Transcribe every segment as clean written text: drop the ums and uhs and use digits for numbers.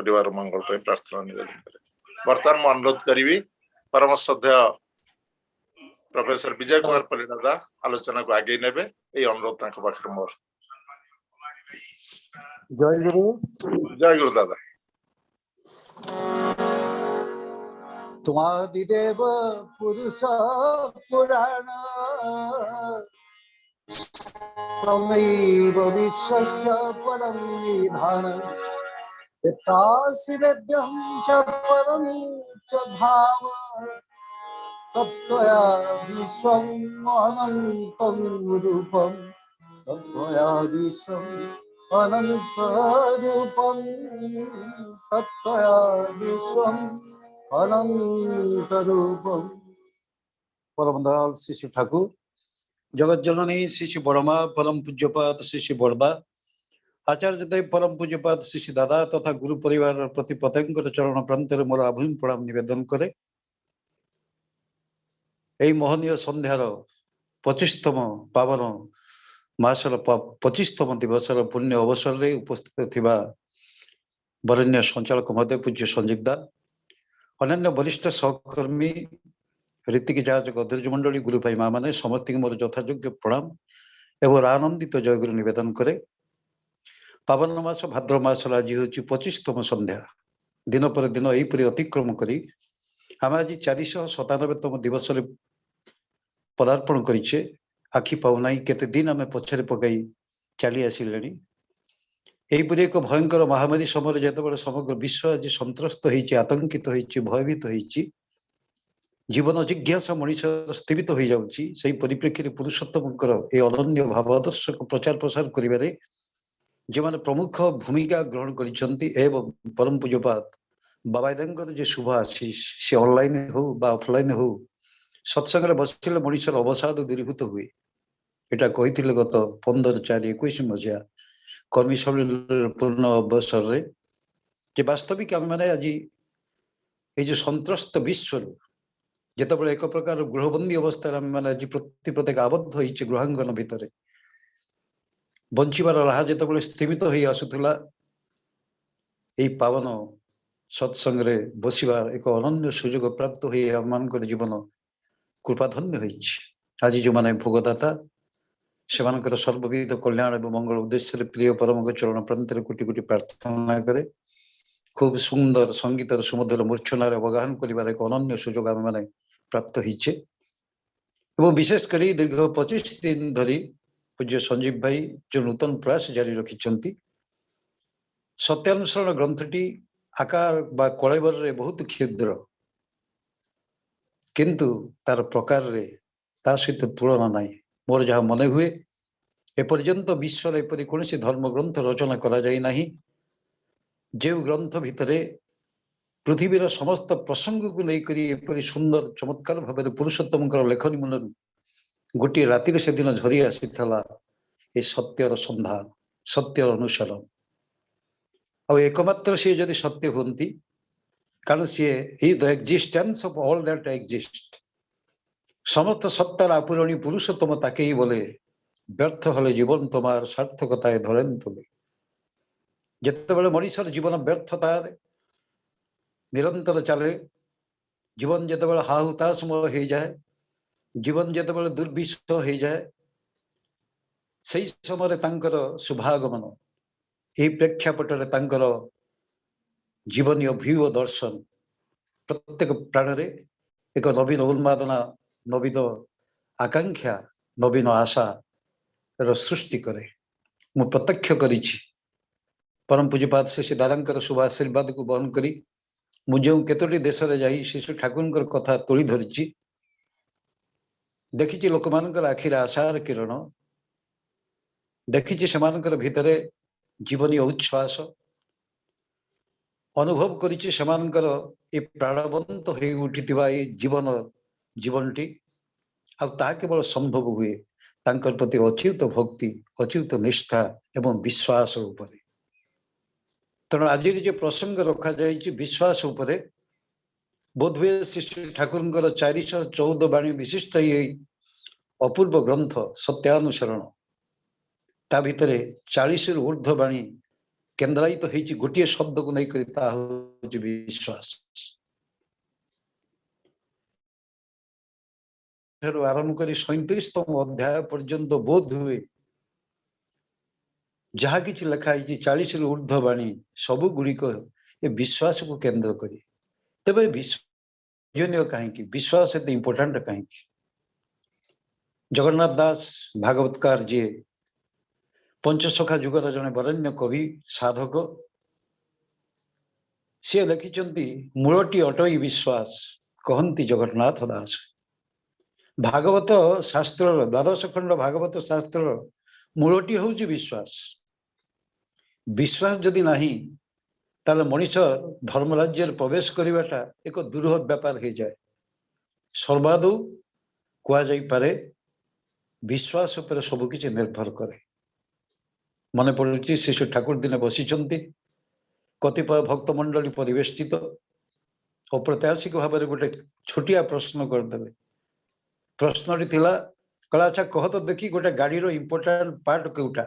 परिवार मंगल पे प्रार्थना निवेदन करे। वर्तमान मैं अनुरोध करी परम श्रद्धेय प्रोफेसर विजय कुमार परिडा आलोचना को आगे नेबे ए अनुरोध तांको पाखरे मोर। जय गुरु। जय गुरु दादा। त्वादिदेव पुरुष पुराण तमैव विश्वस्य परं निधान यत्तासि वेद्यं च परं च भाव तत्त्वया विश्वम् अनन्तं रूपं तत्त्वया विश्वम् अनन्तरूपं तत्त्वया विश्वम् अनन्तरूपम। परम दयाल श्री श्री ठाकुर जगत जननी श्री श्री बड़मा परम पूज्यपाद श्री श्री बड़दा आचार्य देव परम पूज्यपाद श्री श्री दादा तथा गुरु परिवार प्रति प्रत्येक चरण प्रांत मोर आभूमि प्रणाम निवेदन करे। यही मोहनीय संध्यार 25तम पावन मासर 25तम दिवसर पुण्य अवसर रे उपस्थित थिबा वरेण्य संचालक महोदय पूज्य संजीवदा अन्य वरिष्ठ सहकर्मी रीतिक जहाज गधीर्ज मंडली गुरु भाई माँ मैंने समस्त मोर यथायोग्य प्रणाम एवं आनंदित जयगुरु निवेदन करे। पावन मास भाद्र मास आज हूँ 25तम संध्या दिन पर दिन यहीपरि अतिक्रम करी आम आज 497तम दिवस पदार्पण करिछे। आखि पाऊना केते दिन आम पछरे पकाई चली आसिले। यहीपरि एक भयंकर महामारी समय जिते समग्र विश्व आज संत्रस्त होती आतंकित होती भयभीत होती जीवन जिज्ञासा मनीष स्तीमित हो जाऊँगी से परिप्रेक्षी पुरुषोत्तम ये अनन्य भावादर्श को प्रचार प्रसार करिबारे जो मैंने प्रमुख भूमिका ग्रहण करिसेंती एवं परम पूज्यपाद बाबादांकर जो शुभ आशीष से ऑनलाइन हो बा ऑफलाइन हो सत्संग बसिले मनीषर अवसाद दूरीभूत हुए। एटा कही गत 15/4/21 मसीहा कर्मी सम्मेलन पूर्ण अवसर रे जे वास्तविक आम मैंने आज ये जो संत्रस्त विश्व जिते बड़े एक प्रकार गृहबंदी अवस्था आम मैंने आज प्रत्येक आबद्ध होती गृहांगन भितर बंचार राह जिते बड़े स्तीमित हो आसूला यही पावन सत्संग रे बसिबा एक अनन्य सुजोग प्राप्त हो आम मान जीवन कृपाधन्य होइछि। आज जो मैंने भोगदाता से सर्वविध कल्याण और मंगल उद्देश्य प्रिय परम चरण प्रांत कोटि कोटि प्रार्थना करे। खूब सुंदर संगीतर सुमधुर मूर्छनार अवगाहन कर एक अनन्य सुजोग आम मैंने प्राप्त होइछे। विशेष कर दीर्घ 25 दिन धरी पूज्य संजीव भाई जो नूतन प्रयास जारी रखिंट सत्यानुसरण ग्रंथटी आकार बा कलेबर रे बहुत क्षुद्र किंतु तार प्रकार रे ता सहित तुलना नाई। मोर जहाँ मन हुए एपर्यंत विश्व एपरी कौन धर्म ग्रंथ रचना करा जाई नाही जो ग्रंथ भितरे पृथ्वीर समस्त प्रसंग को लेकर एपरी सुंदर चमत्कार भाव पुरुषोत्तम लेखनी मन गोटे राति से दिन झरी आसी ये सत्यर संधान सत्यर अनुसरण आ एकमात्र सी जदि सत्य हमें कारण सी ही the existence of all that exist समस्त सत्तार आपूरणी पुरुषोत्तम ताके ही बोले व्यर्थ हले जीवन तुम्हार सार्थकताए धरेन तुले। जिते बड़े मनीषर जीवन व्यर्थता निरंतर चले जीवन जिते बड़े हाहुताशमय हो जाए जीवन जिते बड़े दुर्विषह हो जाए से समय शुभागमन यही प्रेक्षापटरे जीवनीय भ्यू दर्शन प्रत्येक प्राण रे एक नवीन उन्मादना नवीन आकांक्षा नवीन आशा सृष्टि करे। मु प्रत्यक्ष करी परम पूज्यपाद श्री दादा शुभ आशीर्वाद को बहन करी मुझे केतोटी देश रे जाई श्री ठाकुर कथा तोली धरी देखी लोक मान आखिर आशार किरण देखी से भितरे जीवनीय उच्छ्वास अनुभव करी प्राणवंत हो उठी जीवन जीवनटी आ केवल संभव हुए तांकर प्रति अच्युत भक्ति अच्युत निष्ठा एवं विश्वास उपरे। तेणु आज जो प्रसंग रखा जाए विश्वास उपरे बोधवे श्री ठाकुर 414 वाणी विशिष्ट ये अपूर्व ग्रंथ सत्यानुसरण ता भितर 40 ऊर्ध्व वाणी केन्द्रायित होइछि गोटिए शब्द को नहीं करी ता होछि विश्वास। आरंभ करी 37तम अध्याय पर्यंत बोध हुए जहा किछि लिखा है 40 रु ऊर्ध्व वाणी सबु गुड़िक ए विश्वास को केंद्र करी। तबे विश्वजनीय कहीं विश्वास एते इंपोर्टेंट कहीं। जगन्नाथ दास भागवतकार जी पंचसखा जुगर जने वरेण्य कवि साधक सी लिखिचंती मूलटी अटई विश्वास कहंती जगन्नाथ दास। भागवत शास्त्र द्वादश खंड भागवत शास्त्र मूलटी होउची विश्वास। विश्वास जदि नहीं ताले मनीष धर्म राज्य प्रवेश करवाटा एक दुरूह व्यापार हो जाए। सर्वादु कह जाई पारे विश्वास पर सबकिछि निर्भर करे। मन पड़ुछि शिशु ठाकुर दिने बसिचंती कतिपय भक्त मंडली परिवेष्टित अप्रत्याशिक भाव में गोटे छोटिया प्रश्न करदे। प्रश्नटी थिला कला अच्छा कह तो देखी गोटे गाड़ी इंपोर्टेंट पार्ट कोटा।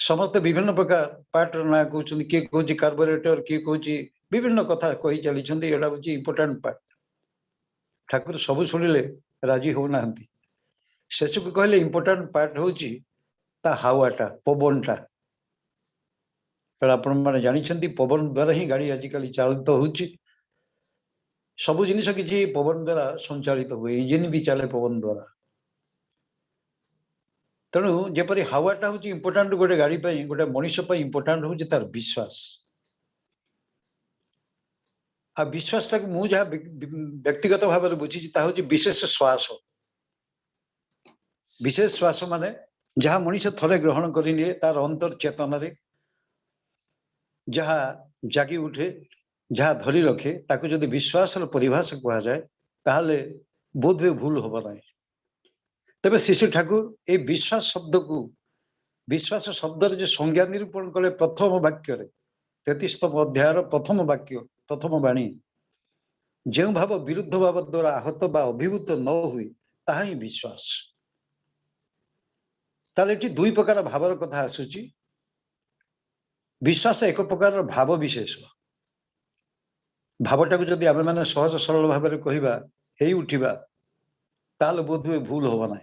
समस्त विभिन्न प्रकार पार्ट ना कहते किए कह कार्बोरेटर किए कह विभिन्न कथा कही चली इंपोर्टेंट पार्ट। ठाकुर सब शुणिले राजी होना शेष को कहले इंपोर्टेंट पार्ट होची ता हावाटा पवनटा। आपण मैंने जानी पवन द्वारा ही गाड़ी आजिकल चालित होची। सबु जिनिस किसी पवन द्वारा संचालित हुए इंजिन भी चले पवन द्वारा। तेणु जेपरी हावाटा हूँ इंपोर्टेंट गोटे गाड़ी गोटे मनीष इंपोर्टेंट हूँ तार विश्वास। आ विश्वास टाक मु जहाँ व्यक्तिगत भाव में बुझी हूँ विशेष श्वास। विशेष श्वास माने जहाँ मनीष थरे ग्रहण करिनिए तार अंतर चेतन जहाँ जागी उठे जहाँ धरी रखे ताकू जदि विश्वास परिभाषा कह जाए ताहले बोध हुए भूल होब ना। तबे शिशु ठाकुर ए विश्वास शब्द को विश्वास शब्द जो संज्ञा निरूपण कले प्रथम वाक्य 33तम अध्याय प्रथम वाक्य प्रथम वाणी जो भाव विरुद्ध भाव द्वारा आहत बा अभिभूत न हुए ताहा ही विश्वास। ताले एठी दुई प्रकार भावर कथा आसुची। विश्वास एक प्रकार भाव विशेष। भावटा को जदि आमे माने सहज सरल भाव में कहवा हे उठिबा ताले बोध हुए भूल होब ना।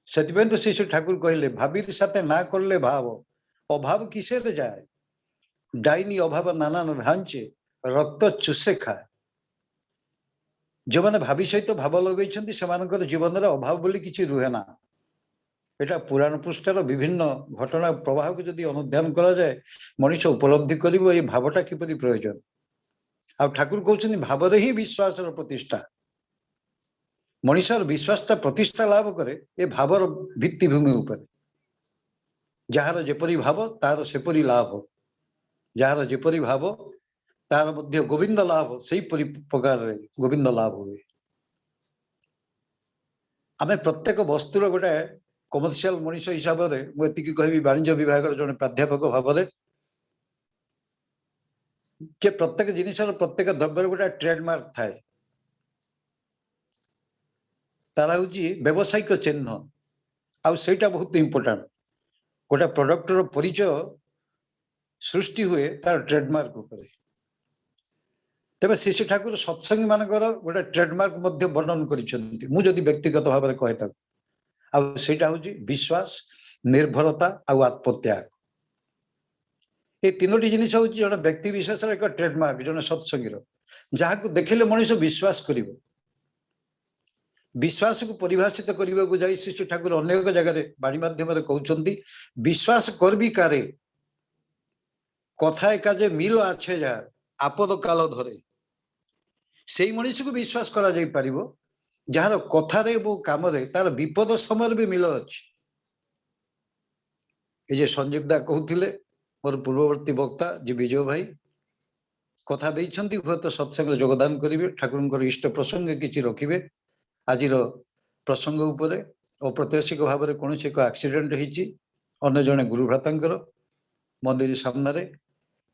से तो शिशु ठाकुर कहले भाभी साथे ना करले भाव अभाव किसे जाए डाइनी अभाव नाना ढांचे रक्त चुसे खाए। जो मैंने भाभी सहित भाव लगे जीवन में अभाव बोली किसी रुहे ना। एटा पुराण पृष्ठार विभिन्न घटना प्रवाह को जदि अनुध्यान करा जाए मनीष उपलब्धि करिबो ए भावटा किपरि प्रयोजन। आ ठाकुर कहउछन्ति भाव ही विश्वास प्रतिष्ठा। मनीषर विश्वासता प्रतिष्ठा लाभ करे ए भावर भित्तिभूमि उपर। जार जेपरी भाव तार सेपरी लाभ जार जेपरी भाव तार मध्य गोविंद लाभ से प्रकार गोविंद लाभ हुए। आमे प्रत्येक वस्तुर गोटे कमर्शियल मनीष हिसाब से मुझे कहि वाणिज्य विभाग जड़े प्राध्यापक भाव में प्रत्येक जिनिसर प्रत्येक द्रव्यर गोटे ट्रेडमार्क थाए तारा हूँ व्यावसायिक चिन्ह आईटा बहुत इंपोर्टेंट। गोटे प्रोडक्टर परिचय सृष्टि हुए तार ट्रेडमार्क उपर। तेज शिशु ठाकुर सत्संगी मानकर गोटे ट्रेडमार्क वर्णन करी व्यक्तिगत भाव में कहे आईटा हूँ विश्वास निर्भरता आत्मत्याग। ये तीनोटी जिनिस हूँ जड़े व्यक्ति विशेष एक ट्रेडमार्क जड़े सत्संगी जहाँ देखिले मनीष विश्वास कर। विश्वास को परिभाषित करने को जाई शिशु ठाकुर अनेक जगह बाणी माध्यम कहते विश्वास करबी कारे कथा एकाजे मिल आछे जा आपद काल धरे से मनीष को विश्वास करा जाई परिबो जार कथारे वो काम रे तार विपद समय भी मिल अच्छी। ये संजीव दा कहते मोर पूर्ववर्ती वक्ता जी विजय भाई कथा देइछंती हुए तो सत्संग योगदान करेंगे ठाकुर इष्ट प्रसंग किसी रखिए। आज प्रसंग उपरे अप्रत्याशिक भाव में कौन एक एक्सीडेंट होने जड़े गुरु भ्राता मंदिर सामने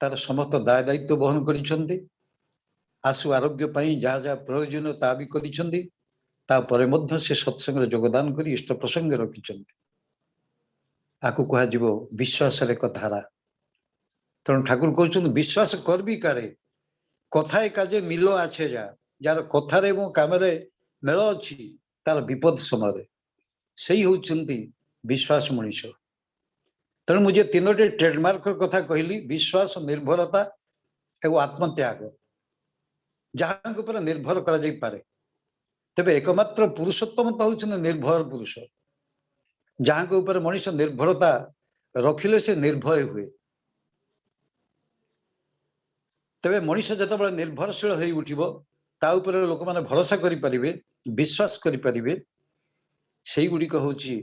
तार समस्त दाय दायित्व बहन कर आशु आरोग्य जहाँ जहाँ प्रयोजन ता भी कर से सत्संग योगदान कर इष्ट प्रसंग रखिंट। आकु कह विश्वास एक धारा। तेणु ठाकुर कहते विश्वास करबी कारे कथाए काजे मिलो आछे जार कथारे मो कामरे मेल अछि तार विपद समय से होउछंती विश्वास मनीष। तेणु मुझे तीनोटी ट्रेडमार्क कथा कहली विश्वास निर्भरता एवं आत्मत्याग जहाँ ऊपर निर्भर करा जाई पारे। तेबे एकमात्र पुरुषोत्तम तो होउछन निर्भर पुरुष जहाँ के ऊपर मनीष निर्भरता रखिले से निर्भय हुए। तेबे मनीष जतबे निर्भरशील होई उठिबो ता ऊपर लोक माने भरोसा करि परिबे विश्वास करि परिबे सेई गुडी को होउची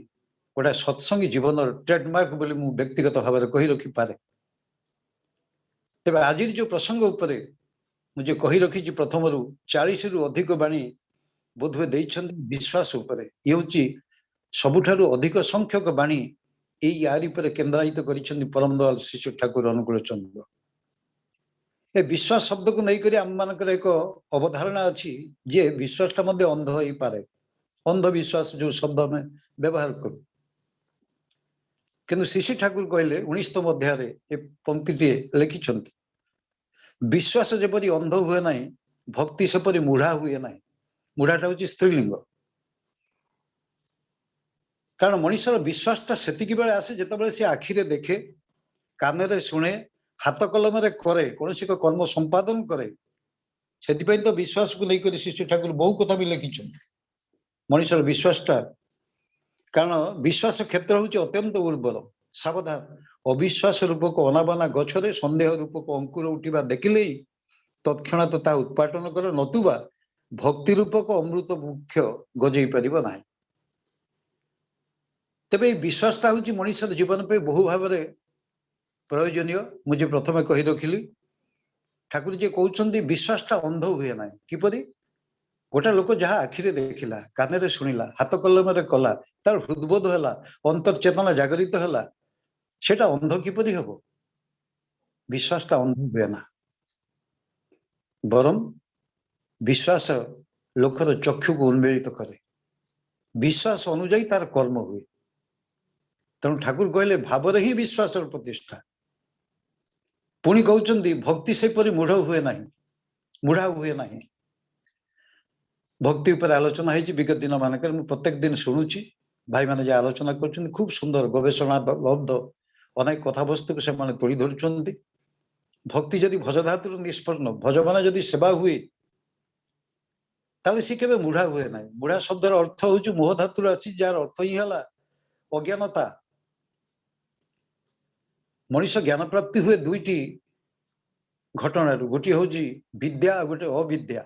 गोटा सत्संगी जीवन ट्रेडमार्क बोली मु व्यक्तिगत भाव में कही रखी पारे। तेबे आज जो प्रसंग उपरे मुझे कही रखी प्रथम 40 रु अधिक बाणी बोधवे देइछन विश्वास उपरे ये होची सबुठारु अधिक संख्यक बाणी एई यारी पर केंद्रायित करिछन परम दयाल शिशु ठाकुर अनुकूल चंद्र। ए विश्वास शब्द को नहीं करी आम मानकर एक अवधारणा अच्छी जे विश्वास टा मध्य अंध हो पारे अंधविश्वास जो शब्द में व्यवहार करूं किंतु शिशु ठाकुर कहले 19तम अध्याय पंक्ति लिखिछंती विश्वास जेपरी अंध हुए ना भक्ति सेपरी मूढ़ा हुए ना। मूढ़ाटा हूँ स्त्रीलिंग कारण मनुष्यर विश्वासटा सेतिकी बेले आसे जेतेबेले से आखिरे देखे कान शुणे हाथ कलम करे कौन एक कर्म संपादन करे से तो विश्वास को लेकर शिशु ठाकुर बहु कथा भी लिखिछन मनुष्यर विश्वासटा। कारण विश्वास क्षेत्र हूँ अत्यंत उर्वर सावधान अविश्वास रूपक अनाबना गछरे सन्देह रूपक अंकुर उठा देखिले तत्क्षणात ता उत्पाटन कर नतुबा भक्ति रूपक अमृत वृक्ष गजई पारिब नाही। तेबे विश्वासटा हूँ मनुष्य जीवन पे बहु भाव में प्रयोजनीय। मुझे प्रथम कही रखिली ठाकुर जी कहते विश्वासटा अंध हुए ना किपरि गोटे लोक जहाँ आखिरे देखिला कान शुणिला हाथ कलम कला तार हृदबोध है अंतर्चेतना जागृत है सेटा अंध किपरि हम विश्वासटा अंध हुए ना बरम विश्वास लोकर चक्षु को उन्मेलित करे विश्वास अनुजाई तार कर्म हुए। तेणु ठाकुर कहले भाव ही विश्वास प्रतिष्ठा पुणी कहते भक्ति सेपरी मूढ़ हुए ना मूढ़ा हुए ना। भक्ति उपर आलोचना है विगत दिन मानक प्रत्येक दिन शुणुची भाई मैंने आलोचना कर खूब सुंदर गवेषणा लब्ध अनेक कथा वस्तु को से तोड़ी धरुंच। भक्ति जदि भज धातु निष्पन्न भज मान जदि सेवा हुए ताले सी केबे मूढ़ा हुए ना। मूढ़ा शब्दर अर्थ हूँ मोह धातु आसी जार अर्थ ही है अज्ञानता। मनुष्य ज्ञान प्राप्ति हुए दुईटी घटना गोटे हूँ विद्या गोटे अविद्या।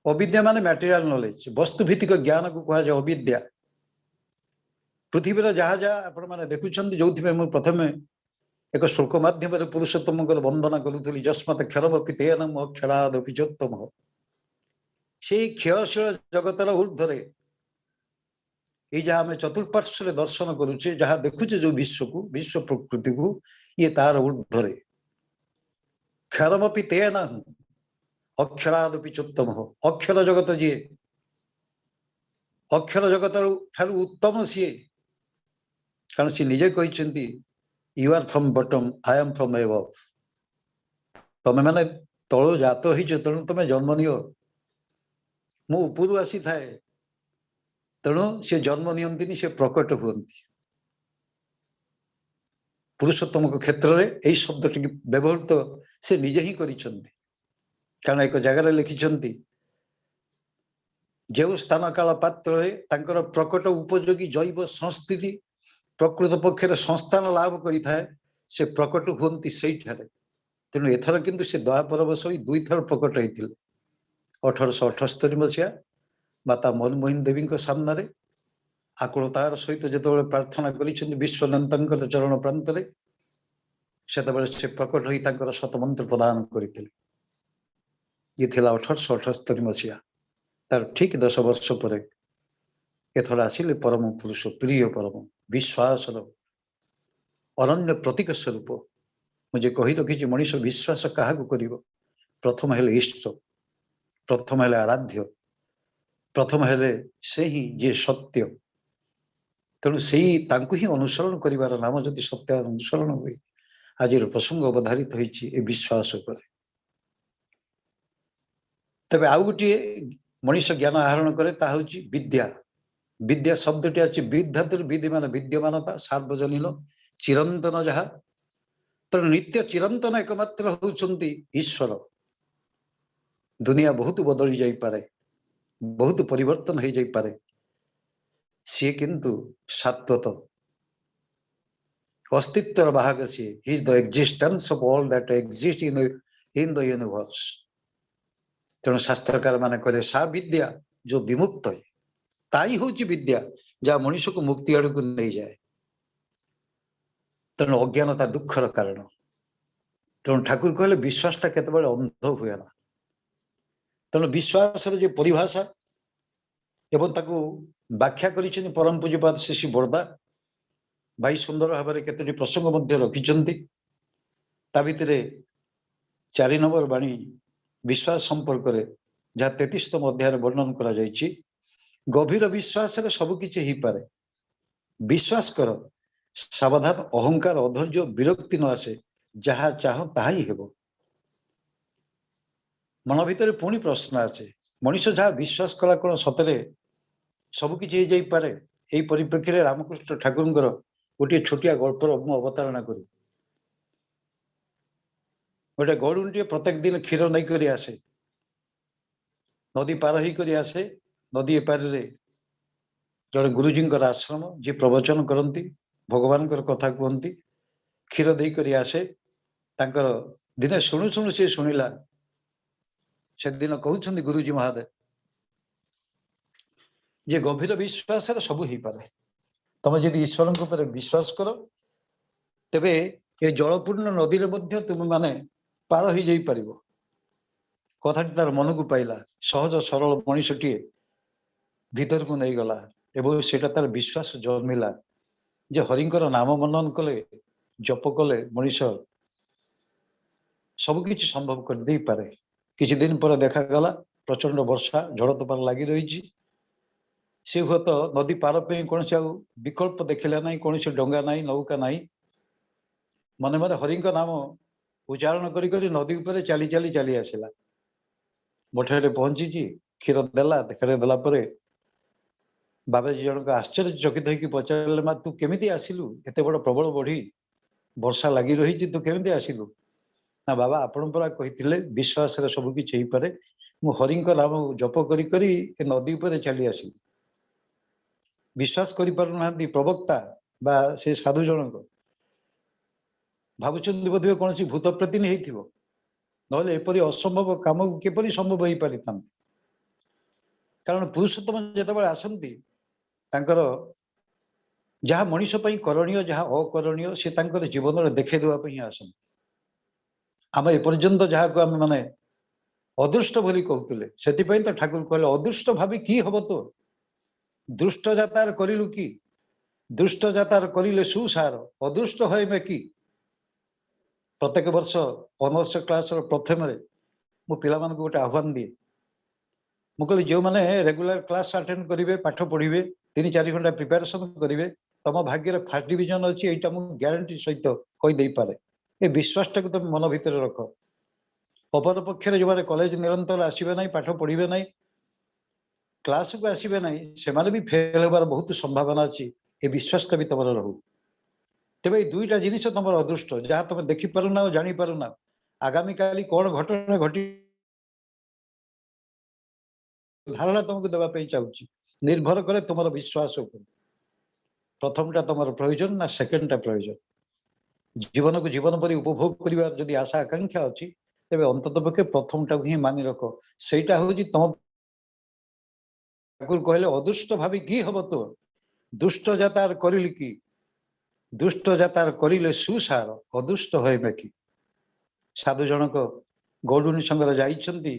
अविद्या माने मटेरियल नॉलेज वस्तुभित्तिक ज्ञान को कहा जाए अविद्या। पृथ्वी जहाँ जहाँ आपण मैंने देखुं जो प्रथम एक श्लोक मध्यम पुरुषोत्तम वंदना करुली जस्मत क्षरमपि तेनम अक्षरादपि चोत्तम से क्षयशील जगतर ऊर्धरे ये जहाँ आम चतुर्पार्श्व दर्शन करुचे जहाँ देखुचे जो विश्व को विश्व प्रकृति को ये तार ऊर्धरे क्षरमपि तेना अक्षरादपि चोत्तम अक्षर जगत जी अक्षर जगत ठारू उत्तम सी कारण सी निजे कहते you are from bottom I am from above तमें माने तलु जात हो तेणु तुम जन्म नियो मु उपरू आसी थाए तेणु से जन्म नियंतिनी से प्रकट हुअन्ति। पुरुषोत्तम क्षेत्र में यही शब्द टी व्यवहृत से निजे ही करिसेंति कारण एक जगह लिखिसेंति जो स्थान काल पात्र प्रकट उपयोगी जैव संस्थिति प्रकृत पक्षर संस्थान लाभ करिथाए से प्रकट हुअन्ति सेई ठारे। तेणु एथर किंतु से द्वापर वर्ष दुई थर प्रकट होते 1878 मसीहा माता मनमोहन देवी सामने आकुलतार सहित जो प्रार्थना कर विश्वनंद चरण प्रांत से प्रकट हो शतमंत्र प्रदान करते ये 1878 मसीहा तार ठीक 10 वर्ष पर एथर आसिले परम पुरुष प्रिय परम विश्वास अनन्य प्रतीक स्वरूप मुझे कही रखी मनीष विश्वास क्या कर प्रथम हेले इष्ट प्रथम हेले आराध्य प्रथम हेले से ही जे सत्य ତେଣୁ ସେଇ ତାଙ୍କୁ ହିଁ ଅନୁସରଣ କରିବାର ନାମ ଯଦି ସତ୍ୟ ଅନୁସରଣ ହୁଏ। ଆଜିର ପ୍ରସଙ୍ଗ ଅବଧାରିତ ହୋଇଛି ଏ ବିଶ୍ୱାସ ଉପରେ। ତେବେ ଆଉ ଗୋଟିଏ ମଣିଷ ଜ୍ଞାନ ଆହରଣ କରେ, ତାହା ହେଉଛି ବିଦ୍ୟା। ବିଦ୍ୟା ଶବ୍ଦଟି ଅଛି ବିଦ୍ ଧାତୁରୁ, ବିଧି ମାନେ ବିଦ୍ୟମାନତା, ସାର୍ବଜନୀନ ଚିରନ୍ତନ ଯାହା। ତେଣୁ ନିତ୍ୟ ଚିରନ୍ତନ ଏକମାତ୍ର ହେଉଛନ୍ତି ଈଶ୍ୱର। ଦୁନିଆ ବହୁତ ବଦଳି ଯାଇପାରେ, ବହୁତ ପରିବର୍ତ୍ତନ ହେଇଯାଇପାରେ, ସିଏ କିନ୍ତୁ ଶାଶ୍ୱତ, अस्तित्वर बाहक से he is the existence of all that exist in the universe। तेणु शास्त्रकार माने कहे सा विद्या जो विमुक्त है, ताई होची विद्या जहाँ मनुष्य को मुक्ति आड़ को नहीं जाए। तेणु अज्ञानता दुखर कारण। तेणु ठाकुर कहले विश्वासटा केतबेले अंध हुए ना। तेणु विश्वास जो परिभाषा एवं ताकू व्याख्या करिसेन परम पूज्यपाद श्री बरदा भाई सुंदर भाव में केतोटी प्रसंग मध्य रखिछन्ति। ता भितरे 4 नंबर बाणी विश्वास संपर्क रे जहाँ 33तम अध्याय वर्णन करा जायछि। गभीर विश्वास रे सब किछि ही पारे, विश्वास कर, सावधान, अहंकार, अधैर्य, विरक्ति न आसे, जहाँ चाह ताहा ही हेबो। मन भितर पुणी प्रश्न आछे, मनुष्य जहाँ विश्वास कला कोन सतरे सब किछि ही जाई पारे। एई परिप्रेक्षी रे रामकृष्ण ठाकुरंकर गोटे छोटिया गल्पर मु अवतारणा करी। गोटे गरुणटीए प्रत्येक दिन क्षीर नहीं करी आसे, नदी पार ही करी आसे। नदी एपार जड़े गुरुजी आश्रम जी प्रवचन करती, भगवान कथा कहती, क्षीर दे करी आसे। तांकर दिने शुणु शुणु सी शुणिला, से दिन कहते गुरुजी महादेव जे गभीर विश्वास सब ही पारे। तुम जदि ईश्वर ऊपर विश्वास कर, तेबे ये जलपूर्ण नदी रे तुम माने पार ही जाई परिबो। कथाटी तार मन को पाइला, सहज सरल मनीषटीए भीतर को नहीं गला एवं सेटा तार विश्वास जन्मिला जे हरिंकर नाम मनन कले, जप कले मनीष सबकिछि संभव कर दे पारे। किछि दिन पर देखा गला प्रचंड वर्षा झड़ तोफान लगी रही। से हुए तो नदी पार पे कौन से विकल्प देखला ना, कौन से डंगा ना, नौका ना, मन मन हरि नाम उच्चारण करी करी नदी उपर चली चली चली आसला। मठे पहुंची क्षीर देला, देखाड़े देला परे बाबाजी जनक आश्चर्यचकित होकर पचारे, माँ तू केमिति आसिलु? एते बड़ प्रबल बढ़ी वर्षा लगी रही, तू केमिति आसिलु? ना बाबा आपण परा कहिथिले विश्वास रे सब किछि हेई पारे, मु हरिंक नाम जप करी करी ए नदी उपर चली आसिलु। विश्वास करि पारु नांती प्रवक्ता बा से साधु जनक, भावुचंदी बोधे कौन सी भूत प्रतिनि हेइथिबो, नहले एपरि असंभव काम केपरि संभव होई पारिथान। कारण पुरुषोत्तम जेतेबेले आसंती तांकर जहाँ मनीष पई करणीय जहाँ अकरणीय से तांकर जीवन रे देखे देवा पई आसंती। आम एपर्यंत जहाँ को आम माने अदृष्ट बोली कहते, से तो ठाकुर कहले अदृष्ट भावी कि हब तो, दुष्ट जातार करिलु कि, दुष्ट जातार करिले सुसार, अदृष्ट होय में कि। प्रत्येक वर्ष ऑनर्स क्लास प्रथम मु पिला मानक गोटे आह्वान दिए, मु कहली जो माने रेगुलर क्लास अटेंड करेंगे, पाठ पढ़े, 3-4 घंटा प्रिपेरेसन करेंगे, तुम भाग्य फर्स्ट डिविजन अच्छी, यहाँ मुझे ग्यारंटी सहित कहीदे पारे। ये विश्वास टाक तुम मन भितर रख। अपर पक्ष जो मैंने कॉलेज निरंतर आसवे ना, पाठ पढ़े ना, क्लास को आसवे ना, से भी फेल होबार बहुत संभावना अच्छी। ये विश्वासटा भी तुम रहू। तेरे दुईटा जिनिस तुम अदृष्ट, जहाँ तुम देखिपारुना और जानीपारुना, आगामी काली कौन घटना घटी धारणा तुमको देवाई चाहूँ, निर्भर करे तुम विश्वास उपर। प्रथमटा तुम प्रयोजन ना सेकेंडटा प्रयोजन। जीवन को जीवन पर उपभोग करने जदि आशा आकांक्षा अच्छी, तेज अंतत पक्षे प्रथमटा ही मानि रख। सेटा हूँ तुम कहले अदुष्ट भावी कि हम तो, दुष्ट जातार करिल कि, दुष्ट जातार करिले सुसार, अदुष्ट होय में कि। साधु जनक गौडुणी संगे जाइछन्ति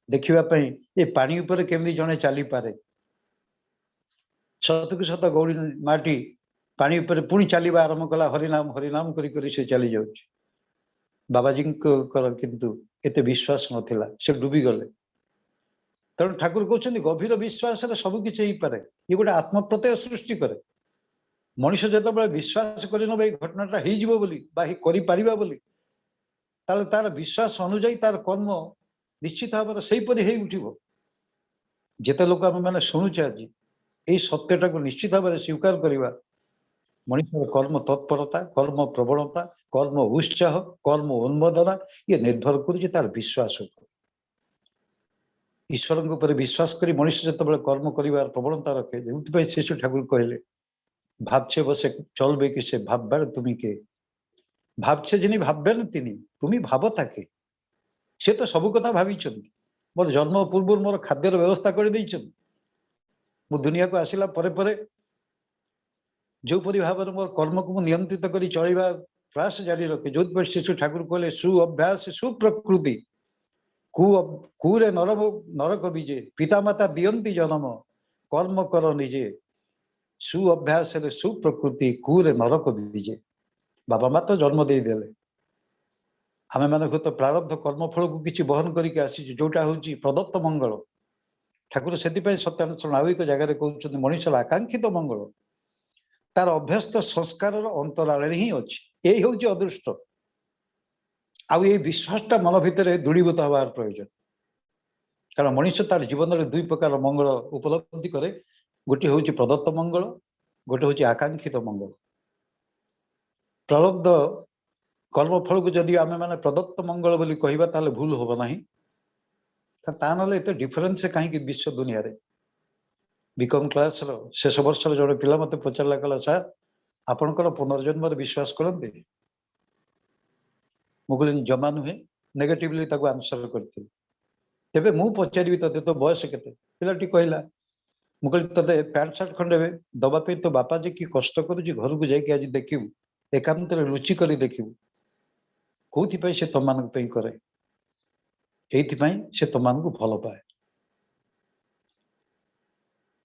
देखिबा ये पानी ऊपर केमि जने चली पारे। सतकु सत गौड़ी माटी पानी ऊपर पुणी चलवा आरंभ कला, हरिनाम हरिनाम करी से चली जाउछि। बाबाजी किंतु एते विश्वास नथिला, से डूबी गले। तेणु ठाकुर कहते गभीर विश्वास सब किछि हेई पारे। ये गोटे आत्मप्रत्यय सृष्टि करे। मनुष्य जेतेबेले विश्वास करिनबे ए घटनाटा हेइजिवो बोली बा हे करि परिबा बोली ताले तार विश्वास अनुଯାयी तार कर्म निश्चित भाव से ही उठिब जेते लोक आम मैंने शुणुचे आज यही सत्यटा को निश्चित भाव स्वीकार करवा मनुष्य कर्म तत्परता कर्म प्रवणता कर्म उत्साह कर्म उन्मोदना ये निर्भर कर विश्वास ईश्वर ऊपर विश्वास कर मनुष्य जो कर्म कर प्रवणता रखे जो शिशु ठाकुर कहले भावछे बसे चलबे कि से भावबार तुम के भावछे जिनी भावेन तिनी तुम भाव ताके से तो सब कथा भावी मोर जन्म पूर्व मोर खाद्यर व्यवस्था कर मु दुनिया को आसिला परे परे जो परि भाव मोर कर्म को नियंत्रित कर चलवा प्रयास जारी रखे जो शिशु ठाकुर कहले सु अभ्यास सुप्रकृति कुरे नरक बीजे पितामाता दियंती जन्म कर्म कर निजे सु अभ्यास सुप्रकृति कुरे नरक बीजे बाबा माँ तो जन्म दे देले आमे माने तो प्रारब्ध कर्मफल को किसी बहन करके आसी जोटा हूँ प्रदत्त मंगल ठाकुर से सत्यानुसरण आउ एक जगह कहते मनुष्य आकांक्षित मंगल तार अभ्यस्त संस्कार अंतराल ही अच्छी यही हूँ अदृष्ट आउ ये विश्वासटा मन भितर दृढ़ीभूत हबार प्रयोजन कारण मनुष्य तार जीवन में दुई प्रकार मंगल उपलब्धि करे गोटे हूँ प्रदत्त मंगल गोटे हूँ आकांक्षित मंगल प्रारब्ध कर्मफल को जदि आमे माने प्रदत्त मंगल बोली कहबा ताले भूल होबो नाही ता नले एते डिफरेंस कहीं विश्व दुनिया रे बीकॉम क्लास रो शेष वर्ष रो जड़े पिला मते पचारला कला सर आपनकर पुनर्जन्म रे विश्वास करते मुगल जमा नुहे नेगेटिवली ताको आंसर करते तेबे मु पचारि तते तो बयस केते पिलाटी कहला मुगल तते पैंट शर्ट खंडे दबा पे तो बापा जे की कष्ट करू घर को जाके आज देखिबू एकांत रे रुचि करी देखिबू कौन से तुम मान करे ये से तुम भल पाए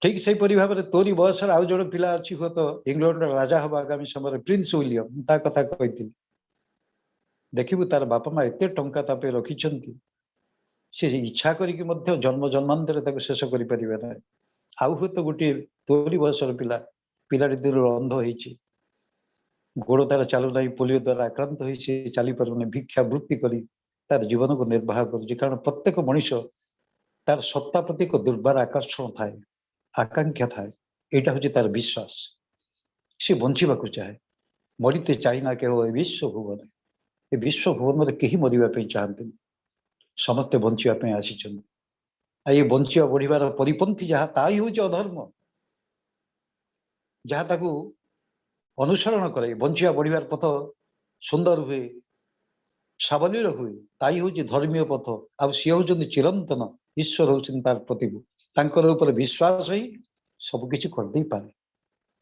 ठीक से भाव में तोरी बयस आउ जो पिला अच्छी हुए तो इंग्लैंड राजा हम आगामी समय प्रिंस विलियम ता कथा कही देखिबू तार बापा माँ एत टंका तापे रखिंट सी इच्छा करके जन्म जन्मांतर शेष कर आउ हूँ तो गोटे तोरी बयसर पिला पिलाटी दूर अंध हो गोड़ तार चालू ना पोलियो द्वारा आक्रांत हो चली पारे भिक्षा वृत्ति कर तार जीवन को निर्वाह कर कारण प्रत्येक मनुष्य तार सत्ता प्रति एक दुर्बार आकर्षण थाए आकांक्षा थाए यहाँ हूँ तार विश्वास सी बंचा चाहे मरीते चाइना के विश्व भुवन ए विश्व भुवन में कहीं मरवाई चाहते समस्ते बचापी आसी ये बंचा बढ़िबार परिपंथी जहाँ ताई हूँ अधर्म जहाँ ताकू अनुसरण करे बंचिया बढ़िबार पथ सुंदर हुए सावलील हुए ताई हूँ धर्मीय पथ आ सी हूँ चिरंतन ईश्वर हूँ तार प्रति विश्वास ही सबकि करदे पारे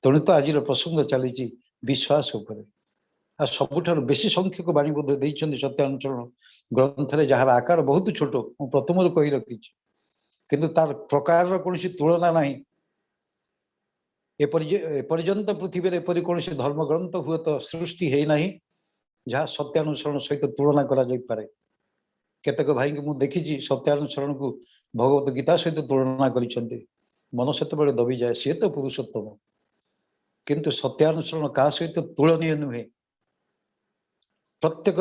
तेणु तो आज प्रसंग चली विश्वास आ सबुठ बेसी संख्यक बाणीबोध देते सत्यानुचरण ग्रंथ जार आकार बहुत छोट मु प्रथम कही रखी किंतु तार प्रकार कौन तुलना नहीं एपर्यंत पृथ्वी में एपरी कौन धर्म ग्रंथ हुए तो सृष्टि है ना जहाँ सत्यानुसरण सहित तुलना करे केतक भाई को मुझे देखी सत्यानुसरण को भगवत गीता सहित तुलना कर मन से दबी जाए सी तो पुरुषोत्तम किंतु सत्यानुसरण क्या सहित तुलनीय नुहे प्रत्येक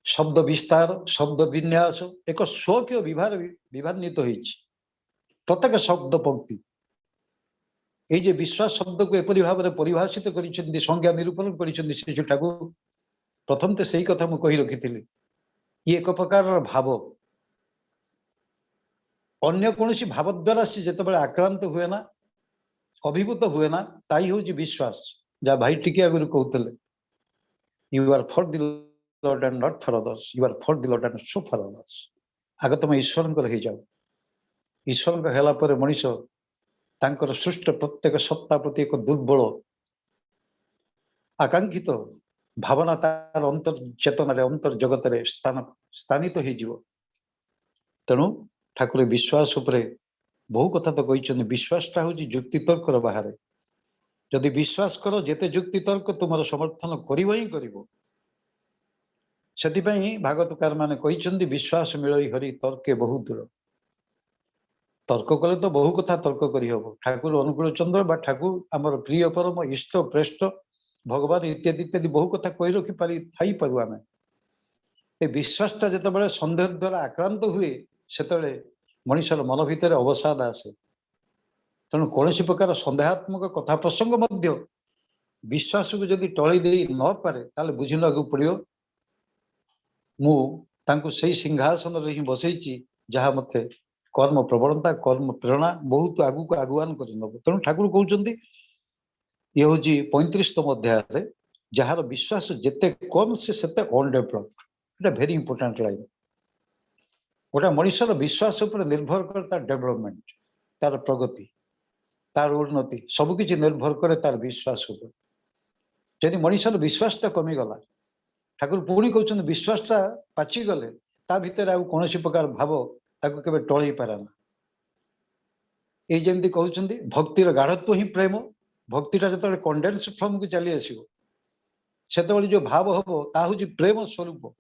शब्द विस्तार शब्द विन्यास एक स्वकीय विभान्वित हो प्रत्येक शब्द पंक्ति ये विश्वास शब्द को एपरी भाव में परिभाषित कर संज्ञा निरूपण कर शिशु ठाकुर प्रथम तो सही कथा मुझे कही रखी ये एक प्रकार भाव अन्य कौन भाव द्वारा सी जिते आक्रांत हुए ना अभिभूत हुए ना ताई हूँ विश्वास जहाँ भाई टिके आगुरी कहते you are for the Lord and not for others you are for the Lord and so for others आग तुम ईश्वर हो जाओ ईश्वर होला पर मनीष तांकर सृष्ट प्रत्येक सत्ता प्रति एक दुर्बल आकांक्षित भावना तार अंतर चेतन अंतर जगत स्थानित हो तेणु ठाकुर विश्वास उपरे बहु कथा तो कहते विश्वासटा हूँ जुक्ति तर्कर बाहर जदि विश्वास कर जेते जुक्ति तर्क तुम समर्थन कर भागवतकार माने कहते विश्वास मिल हरि तर्के बहुत दूर तर्क कले तो बहु कथा तर्क करी हबो ठाकुर अनुकूल चंद्र बा ठाकुर आमर प्रिय परम इष्ट प्रेष्ठ भगवान इत्यादि इत्यादि बहु कथा कही रखी पारि थाई पारु आमे ए विश्वासटा जेतेबेले संदेह द्वारा आक्रांत हुए सेतेबेले मनुष्यर मन भितर अवसाद आसे तेणु कौन प्रकार संदेहात्मक कथा प्रसंग मध्य विश्वास को जदि टळी देई न पारे ताले बुझिलागु पड़ियो मु तांको सही सिंहासन रे ही बसैची जहा मते कर्म प्रवणता कर्म प्रेरणा बहुत आगु को आगुआन कर नब तेणु ठाकुर कहउचंदी ये हूँ 35तम अध्याय जार विश्वास जिते कम से सेते अनडेभलप्ड इट भेरी इंपोर्टेंट लाइन गोटे मनुष्यर विश्वास उपर निर्भर करे तार डेभलपमेंट तार प्रगति तार उन्नति सबकिछि निर्भर करे तार विश्वास उपर जदि मनुष्यर विश्वासटा कमिगला ठाकुर पुणी कहउचंदी विश्वासटा पाची गले ता भितर आ कोनोसी प्रकार भाव ताको केबे टळई Parana A जेमति कहउचंदी भक्तिर गाढ़त्व he Prem भक्तिटा जतले condense from को चली आसीबो सेतबेले जो भाव हबो ता होची प्रेम स्वरूप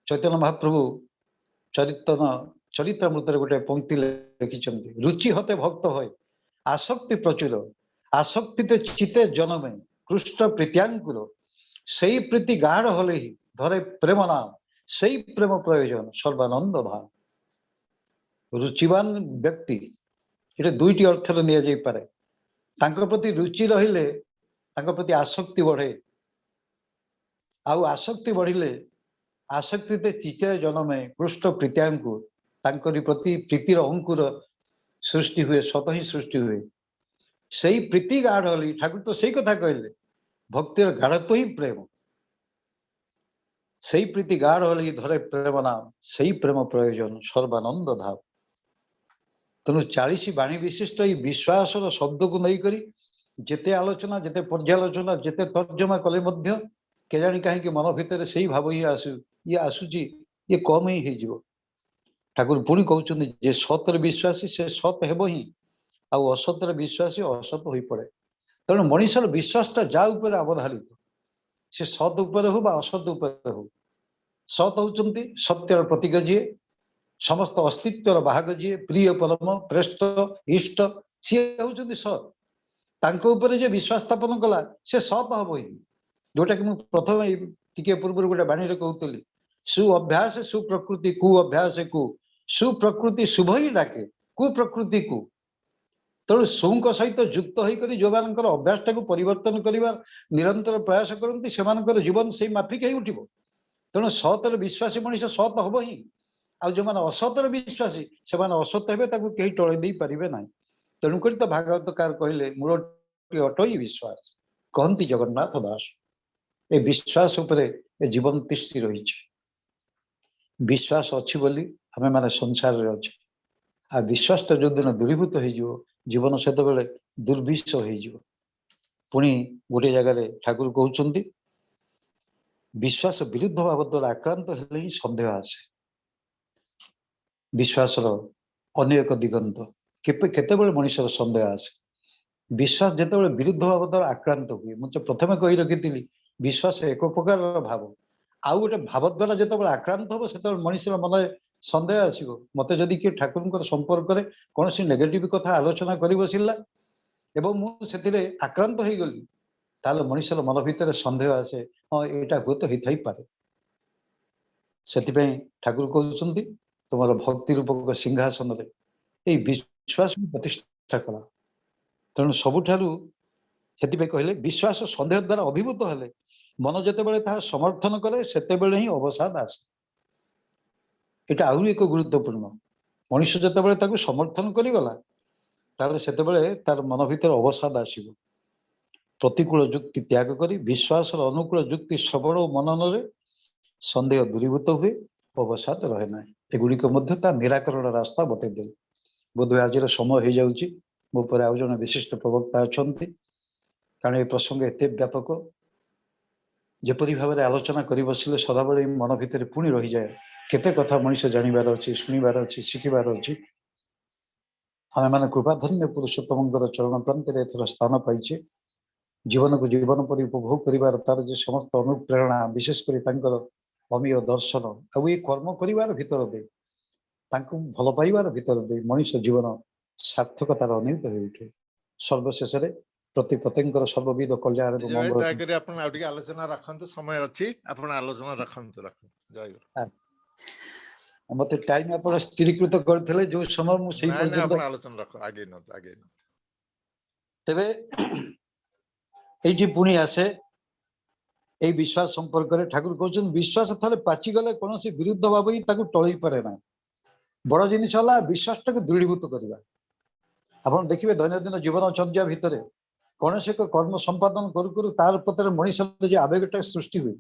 चैतन्य महाप्रभु चरित्रामृत गोटे पंक्ति लिखिछंती रुचि हते भक्त होय आसक्ति प्रचुर आसक्ति चिते जनमे कृष्ण प्रीत्यांकुर सही प्रीति गाढ़ हले ही धरे प्रेम नाम सही प्रेम प्रयोजन सर्वानंद भाव रुचिवान व्यक्ति ये दुईटी अर्थ नि जाई पारे तांको प्रति रुचि रहिले तांको प्रति आसक्ति बढ़े आउ आसक्ति बढ़िले आसक्ति चिचे जनमे कृष्ण प्रीत्यांकुर तांकरी प्रति प्रीतिर अंकुर सृष्टि हुए स्वतः ही सृष्टि हुए सही प्रीति गाढ़ हली ठाकुर तो सही कथा कहले भक्तिर गाढ़त्व ही प्रेम सही प्रीति गाढ़ हली धरे प्रेम नाम सही प्रेम प्रयोजन सर्वानंद धाम तेणु 40 बाणी विशिष्ट ये विश्वास शब्द को नहीं करी जेते आलोचना जेते पर्यालोचना जेते तर्जमा कले मध्य केजाणी कहीं मन भितर से ही भाव ही आसुची ये कम ही हो ठाकुर पुणी कहउचंदी जे सतर विश्वासी से सत हेबो ही आ असतर विश्वासी असत होई पड़े तेणु मनुष्यर विश्वासटा जा ऊपर अवधारित से सत ऊपर हो बा असत ऊपर हो सत होउचंदी सत्यर प्रतीक जी समस्त अस्तित्वर भाग जी प्रिय परम प्रेष्ठ इष्ट सी होउचंदी सत तांको ऊपर जे विश्वास स्थापन कला से सत हबो ही जोटा कि प्रथम टिके पूर्व गोटे बाणी रे कहउतली सु अभ्यास सु प्रकृति कु अभ्यास कु सु प्रकृति शुभ ही डाके कु प्रकृति कु तेणु सुंक सहित युक्त होकर जो मान अभ्यास को परिवर्तन करने निरंतर प्रयास करती से जीवन से माफिक ही उठिब तेणु सतर विश्वासी मनीष सत हम ही आ जो मैंने असतर विश्वासी से असत हे कहीं टल दे पारे ना तेणुक तो भागवतकार कहले मूलटी अटई विश्वास कहती जगन्नाथ दास ए विश्वास उपरे ए जीवन तिष्ठि रही विश्वास अच्छी बोली आम मैंने संसार रे अच्छे आ विश्वास जो दिन दूरीभूत हो जीवन से दुर्विष हो पुणी गोटे जगार ठाकुर कहते विश्वास विरुद्ध भाव द्वारा आक्रांत हेले ही संदेह आसे विश्वासर अनेक दिगंत केते मनुष्यर संदेह आसे विश्वास जिते विरुद्ध भाव द्वारा आक्रांत हुए मुझे प्रथम कही रखी विश्वास एक प्रकार भाव आउ गोटे भाव द्वारा जिते आक्रांत हम से मनुष्य मन संदेह आसो मत जदि किए ठाकुर संपर्क में कौन सी नेगेटिव कथा आलोचना कर बसिला एवं मुझे आक्रांत हो गली ताले मनुष्यर मन भितर संदेह आसे हाँ यहाँ हुए तो होता ही पारे से ठाकुर कहते तुम भक्ति रूपक सिंहासन में विश्वास प्रतिष्ठा कला तेणु सबुठारु से कहले विश्वास संदेह द्वारा अभिभूत हेले मन जिते समर्थन करे से ही अवसाद आसे এটা আହୁରି ଏକ ଗୁରୁତ୍ୱପୂର୍ଣ୍ଣ ମଣିଷ ଯେତେବେଳେ ତାକୁ ସମର୍ଥନ କରିଗଲା ତାହେଲେ ସେତେବେଳେ ତାର ମନ ଭିତରେ ଅବସାଦ ଆସିବ ପ୍ରତିକୂଳ ଯୁକ୍ତି ତ୍ୟାଗ କରି ବିଶ୍ୱାସର ଅନୁକୂଳ ଯୁକ୍ତି ଶ୍ରବଣ ଓ ମନନରେ ସନ୍ଦେହ ଦୂରୀଭୂତ ହୁଏ ଅବସାଦ ରହେ ନାହିଁ ଏଗୁଡ଼ିକ ମଧ୍ୟ ତା ନିରାକରଣ ରାସ୍ତା ବତେଇଦେଲେ ବୋଧହୁଏ ଆଜିର ସମୟ ହେଇଯାଉଛି ମୋ ପରେ ଆଉ ଜଣେ ବିଶିଷ୍ଟ ପ୍ରବକ୍ତା ଅଛନ୍ତି କାରଣ ଏ ପ୍ରସଙ୍ଗ ଏତେ ବ୍ୟାପକ ଯେପରି ଭାବରେ ଆଲୋଚନା କରି ବସିଲେ ସଦାବେଳେ ମନ ଭିତରେ ପୁଣି ରହିଯାଏ केते कथा मनुष्य जानिबार अच्छी शुणिबार अच्छी शिखिबार अच्छी आम मैंने कृपाधन्य पुरुषोत्तम चरण प्रांत एथर स्थान पाइचे जीवन को जीवन पर उपभोग कर तार जो समस्त अनुप्रेरणा विशेषकर अमीय दर्शन आ कर्म कर भीतर तांकु भल पाइबार भितर दे मनुष्य जीवन सार्थकतार अनियुक्त हो उठे सर्वशेष प्रति प्रत्येक सर्वविध कल्याण विजय भाई मंगल दयाकोरी आपण आउ टिके आलोचना रखंतु समय अछि आपण आलोचना रखंतु जय गुरु मत टाइम आप स्थिरीकृत करते जो समय मुझे नाଇଁ नाଇଁ आपण आलोचना रख आगे न तेबे एठी पुणी आसे ए विश्वास संपर्क रे ठाकुर कहउछन विश्वास थले पाची गले कोनोसी विरुद्ध भाव ही ताकू टळई पारे ना बड़ जिनिस होला विश्वास टाके दृढ़ीभूत करबा आपण देखिबे दैनंदिन जीवन चर्या भितरे कोनोसी एक कर्म संपादन करू करू तार प्रति मनुष्य जे आवेगटा सृष्टि हुए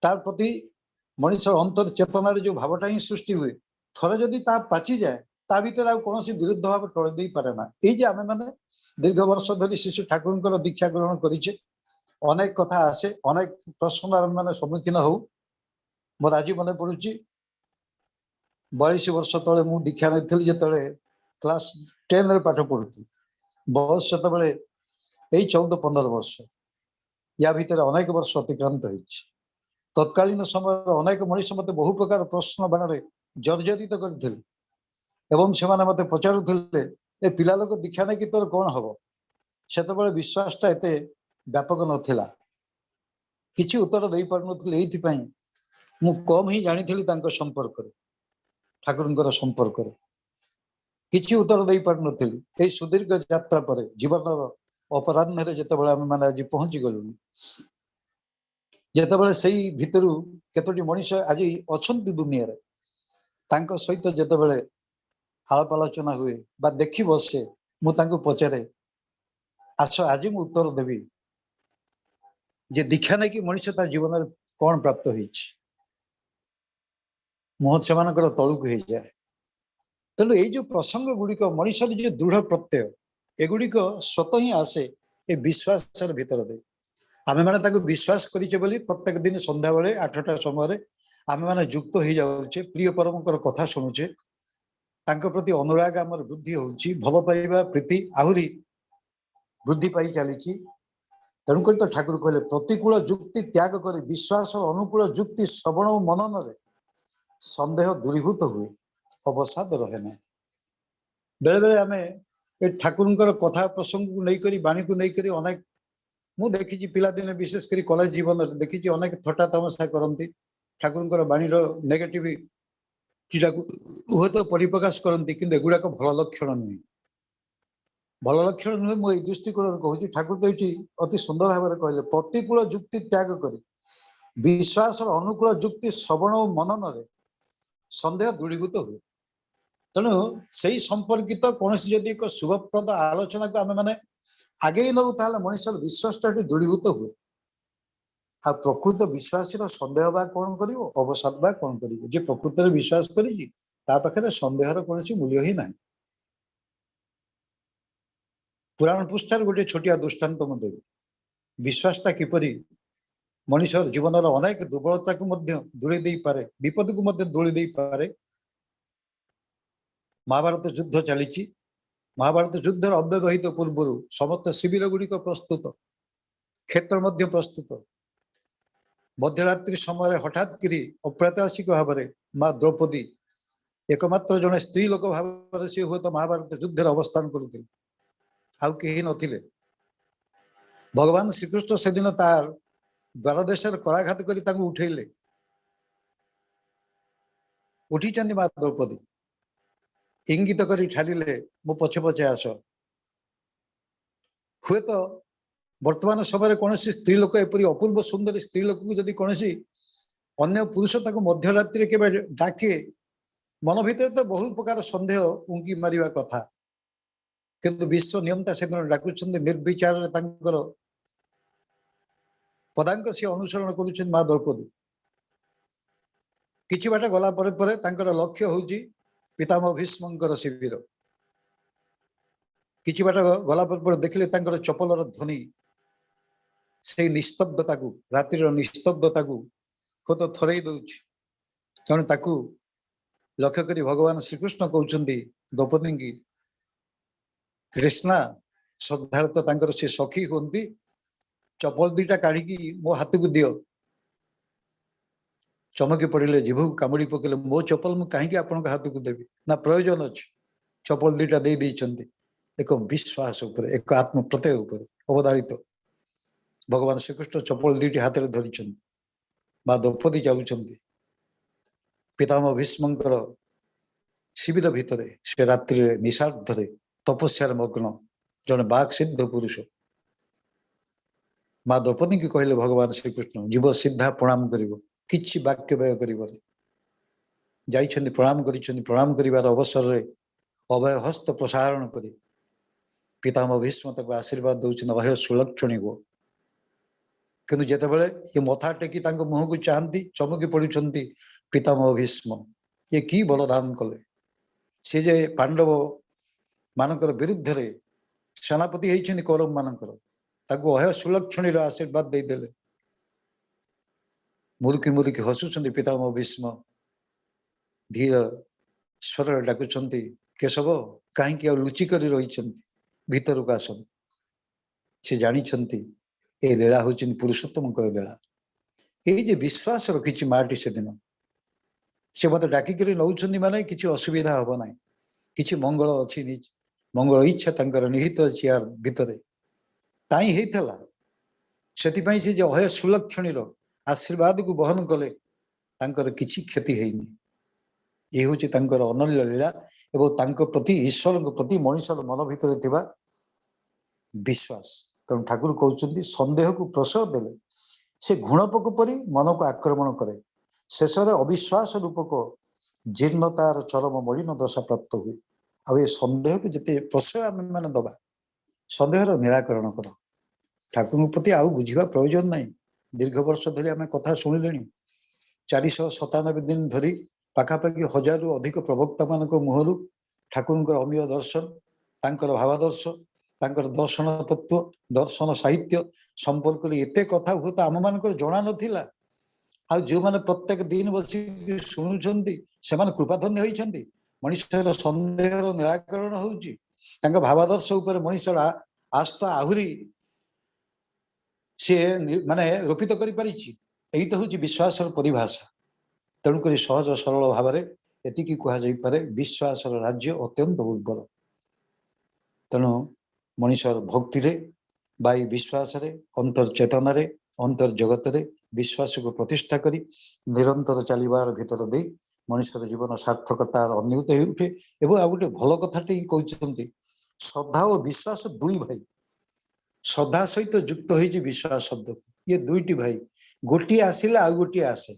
तार प्रति मनुष्य अंतर चेतना रे जो भावटा ही सृष्टि हुए थरे जदी ता पाची जाए ता भीतर आ कोनोसी विरुद्ध भाव टळई देई पारे ना ए जे आमे माने दीर्घ वर्ष धरी शिशु ठाकुरଙ୍କର दीक्षा ग्रहण करिछे अनेक कथा आसे अनेक प्रश्न माने सम्मुखीन हो मोर आज मन पड़ुची 42 वर्ष तले मु दीक्षा नहीं जेतले क्लास 10 रे पाठ पढ़ुती बयस सेतबेले एई 14-15 वर्ष या भीतर अनेक वर्ष अतिक्रांत होइछि तत्कालीन समय अनेक मनुष्य मते बहु प्रकार प्रश्न बाणरे जर्जरित करथिले एवं सेमाने मते पचारुथिले ए पिला लोक दीक्षा नै कि तोर कोन हबो सेतबेले विश्वासटा एते व्यापक नथिला किछि उत्तर देई पारनथिले एथि पई मु कम ही जानिथिली तांको संपर्क रे ठाकुरଙ୍କର संपर्क रे किछि उत्तर देई पारनथिली ए सुदीर्घ यात्रा परे जीवनर अपराह्न रे जेतेबेले हम माने आज पहुंची गलु जेतेबेले सेई भितरु केतोटी मनुष्य आज अछंती दुनिया रे तांको सहित जेतेबेले आलाप आलोचना हुए बा देखि बसे मु तांको पचारे आछ आज मु उत्तर देबी जे दीक्षा नहीं कि मनुष्य ता जीवन में कौन प्राप्त होइछि मुह सेमानकर तलुक हो जाए तेणु ये जो प्रसंग गुड़िक मनुष्य जो दृढ़ प्रत्यय एगुड़िक स्वतः ही आसे ए विश्वास भीतर दे आमे माने ताको विश्वास करिचे बोली प्रत्येक दिन संध्या बेले 8टा समय आमे माने युक्त हो जाउछे प्रिय परमकर कथा सुनुछे तांको प्रति अनुराग हमर वृद्धि होउछि भल पाइबा प्रीति आहुरी वृद्धि पाई चलीछि तेणुक तो ठाकुर कहले प्रतिकूल जुक्ति त्याग कर विश्वास और अनुकूल जुक्ति श्रवण और मनन रे संदेह दूरीभूत हुए अवसाद रहे ना बेले बेले आमे ए ठाकुरଙ୍କର कथा प्रसंग को नहीं करी बाणी को नहीं करी अनेक मु देखिछि पिला दिन विशेष करी कॉलेज जीवन रे देखिछि अनेक थट्टा तमाशा करंती ठाकुरଙ୍କର बाणी रो नेगेटिव चिजा को हो तो परिप्रकाश करंती किंतु एगुडा को भल लक्षण नहीं भल लक्षण नुहे मु दृष्टिकोण कहूँ ठाकुर तो ये अति सुंदर भाव में कहले प्रतिकूल जुक्ति त्याग कर विश्वास और अनुकूल जुक्ति श्रवण और मनन रे संदेह दृढ़ीभूत हुए तेणु से संपर्कित कौन जदि एक शुभप्रद आलोचना को आम मैंने आगे नौ ताले मनुष्य विश्वास दृढ़ीभूत हुए आ प्रकृत विश्वासी संदेह बा कौन कर अवसाद बा कौन कर प्रकृत विश्वास कर संदेहर कौन मूल्य ही ना पुराण पृष्ठार गोटे छोटिया दृष्टांत देवी विश्वासटा किपरि मनुष्य जीवन अनेक दुर्बलता को दूरे दे पारे विपद को दूरे दे पारे महाभारत युद्ध चली महाभारत युद्ध अव्यवहित पूर्व समस्त शिविर गुड़िक प्रस्तुत क्षेत्र प्रस्तुत मध्यरात्रि समय हठात कि अप्रत्याशिक भाव में माँ द्रौपदी एकमात्र जड़े स्त्री लोक भाव सी हुए तो महाभारत युद्ध अवस्थान करते आउ कहीं नथिले भगवान श्रीकृष्ण से दिन तार द्वार देश कराघात कर उठेले उठी माँ द्रौपदी इंगित कर ठारिले मो पछे पछे आस हुए तो वर्तमान समय कौन स्त्री लोक एपरी अपूर्व सुंदर स्त्री लोक को जदि कौन अन्य पुरुष मध्यरात्रि के डाके मन भीतर तो बहुत प्रकार संदेह उंकी मारिबा कथा किंतु विश्व नियमता से डाकुंट निर्विचार पदांक सी अनुसरण कर माँ द्रौपदी किछि बाट गला परे लक्ष्य होउची पितामह भीष्मकर शिविर किछि बाट गला पर देखिले चपलर ध्वनि से निस्तब्धता को रात्रि निस्तब्धता को तो थरई दउछि तेणु ताकू लक्ष्य करी भगवान श्रीकृष्ण कहउछन्ती द्रौपदी की कृष्णा श्रद्धार्थ तांकर से सखी होती चपल दीटा काढ़ी मो हाथ को दियो चमकी पड़े जीभ को कामुड़ी पकेले मो चपल मु कहीं आपण हाथ को देवी ना प्रयोजन अच्छी चपल दुईटा दे एक विश्वास उपर एक आत्म प्रत्यय उपर अवधारित भगवान श्रीकृष्ण चपल दुईटी हाथ में धरी माँ द्रौपदी जाऊँच पितामह भीष्मंकर शिविर भितर से रात्रि निशार्धरे तपस्यार मग्न जन बाघ सिद्ध पुरुष माँ द्रौपदी की कहले भगवान श्रीकृष्ण जीव सीधा प्रणाम कर किछि वाक्य व्यय कर प्रणाम प्रणाम कर अवसर अभय हस्त प्रसारण कर पितामह भीष्म तक आशीर्वाद दौरान अभय सुलक्षणी हो किंतु जितेबाला ये मथा टेकी मुह को चाहती चमकी पड़ुंट पितामह भीष्म ये कि बलदान कले सी जे पांडव मानकर विरुद्ध रे सेनापति होती कौरव मानकर अभय सुलक्षणी आशीर्वाद देदेले मुरुकी मुरुकी हसुंट पितामह भीष्म धीर स्वर डाकुंट केशव कहीं लुचिक रही भीतर को आसत से जानी ए लीला हूँ पुरुषोत्तम लीला ये विश्वास रखी माटी से दिन से मत डाकिक नौ माने किसी असुविधा हम ना कि मंगल अच्छी मंगल इच्छा तर निहित अच्छी यार भितर ताई होता से अभय सुलक्षणी आशीर्वाद को बहन कले किसी क्षति है ये हूँ अनन्य लीला एवं प्रति ईश्वर प्रति मनुष्य मन भितर विश्वास तेणु ठाकुर कहते संदेह को प्रश्रय देले से घुणपक परी मन को आक्रमण करे शेष अविश्वास रूपक जीर्णतार चरम मलिन दशा प्राप्त हुए आ संदेह को जिते प्रश्रय आम मैंने दबा संदेहर निराकरण कर ठाकुर प्रति आउ बुझा प्रयोजन ना दीर्घ वर्ष धरी आम कथा शुणिले 497 दिन धरी पाखापाखि 1000 रु अधिक प्रवक्ता मान मुहर ठाकुर अमीय दर्शन तांकर भावादर्श तांकर दर्शन तत्व दर्शन साहित्य संपर्क एत कथा हुए तो आम मान जना ना आ जो मैंने प्रत्येक दिन बस शुणुंट से कृपाधन्य होती मनुष्य संदेह निराकरण हो भावादर्श उपर मनुष्य आस्था आहरी सी माने रोपित कर तो हूँ विश्वास परिभाषा तेणुक सहज सरल भाव एति कहुपे विश्वास राज्य अत्यंत उर्वर तेणु मनुष्य भक्ति बाई विश्वास अंतर्चेतन अंतर जगत विश्वास को प्रतिष्ठा करी निरंतर चलबार भीतर दे मनुष्य जीवन सार्थकतार अन्वित हो उठे एवं आ गए भल कथाटे कहते श्रद्धा और विश्वास दुई भाई श्रद्धा सहित युक्त हो विश्वास शब्द ये दुईटी भाई गोटे आसिले आउ गोटे आसे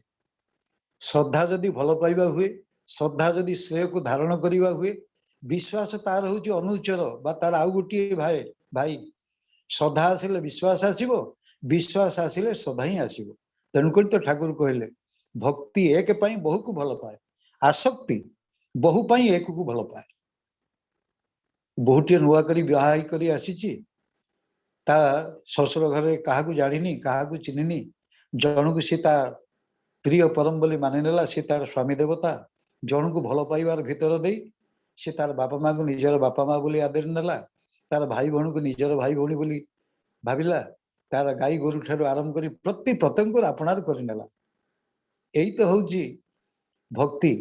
श्रद्धा जदि भल पाइबा हुए श्रद्धा जदि श्रेय को धारण करवा हुए विश्वास तार हूँ अनुचर बा तार आउ गोटे भाई भाई श्रद्धा आसिले विश्वास आसीबो विश्वास आसिले श्रद्धा ही आसीबो तेणुक तो ठाकुर कहले भक्ति एक पाई बहु को भल पाए आसक्ति बहु पाई एक को भल पाए बहुटे नुआ करी विवाह करी आसीची ता ससुर घरे कहा जानी क्या चिन्हनी जन को सी प्रिय परम बोली मानि नेला सी तार स्वामी देवता जन को भल पाइबार भीतर दे सी तार बापा माँ को निजर बापा माँ बोली आदर नेला तार भाई भौणी को निजर भाई भौणी बोली भाविला तार गाई गोरु ठार आरंभ कर प्रति प्रत्येक आपणार करनेला यही तो हूँ भक्ति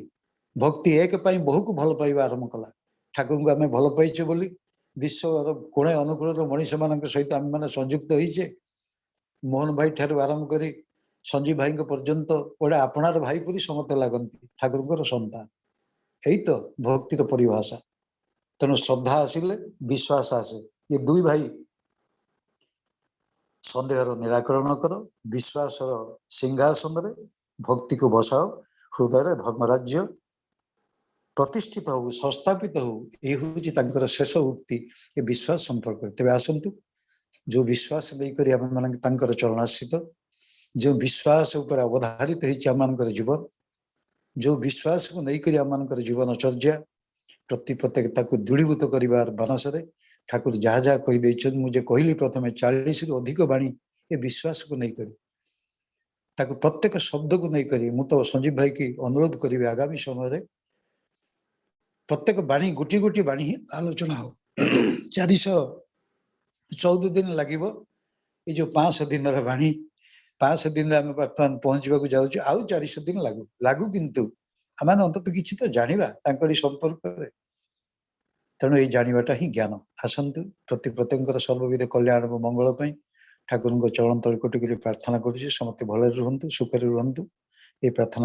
भक्ति एक पाई बहु को भल पाइबा आरंभ कला ठाकुर को आम भल पाइचे बोली विश्व कोणे अनुकूल मनीष मान सहित आम मैंने संयुक्त होइचे मोहन भाई ठार आरंभ कर संजीव भाई पर्यंत गोटे आपणार भाई परी समस्त लगती ठाकुर संतान यही तो भक्तिर परिभाषा तेणु श्रद्धा आसिले विश्वास आसे ये दुई भाई संदेहर निराकरण कर विश्वास सिंहासन भक्ति को बसाओ हृदय धर्मराज्य प्रतिष्ठित हो संस्थापित हो ये हूँ शेष उक्ति ये विश्वास संपर्क तेज आसतु जो विश्वास देकर आम चरणाश्रित जो विश्वास उपर अवधारित होम जीवन जो विश्वास को लेकर आम जीवन चर्या प्रति प्रत्येक दृढ़ीभूत कर बनसरे ठाकुर जहाँ जहाँ कहीदे मुझे कहली प्रथम 40 रु अधिक वाणी ये विश्वास को लेकर प्रत्येक शब्द को लेकर मु तो संजीव भाई की अनुरोध करी आगामी समय प्रत्येक वाणी गोटी गोटी वाणी ही आलोचना हो 414 दिन लगे ये जो 5 दिन वाणी 500 दिन आम बर्तमान पहुंचवाक जाऊँ आउ 400 दिन लागू लागू किंतु आम अंतत किसी तो जानिबा तांकरी संपर्क रे तेणु ये जानिबाटा ही ज्ञान आसतु प्रत्येक सर्वविध कल्याण और मंगल पई ठाकुर चरण तल कोटि प्रार्थना करुछि समस्त भले रुहंतु सुखरे रुहंतु ये प्रार्थना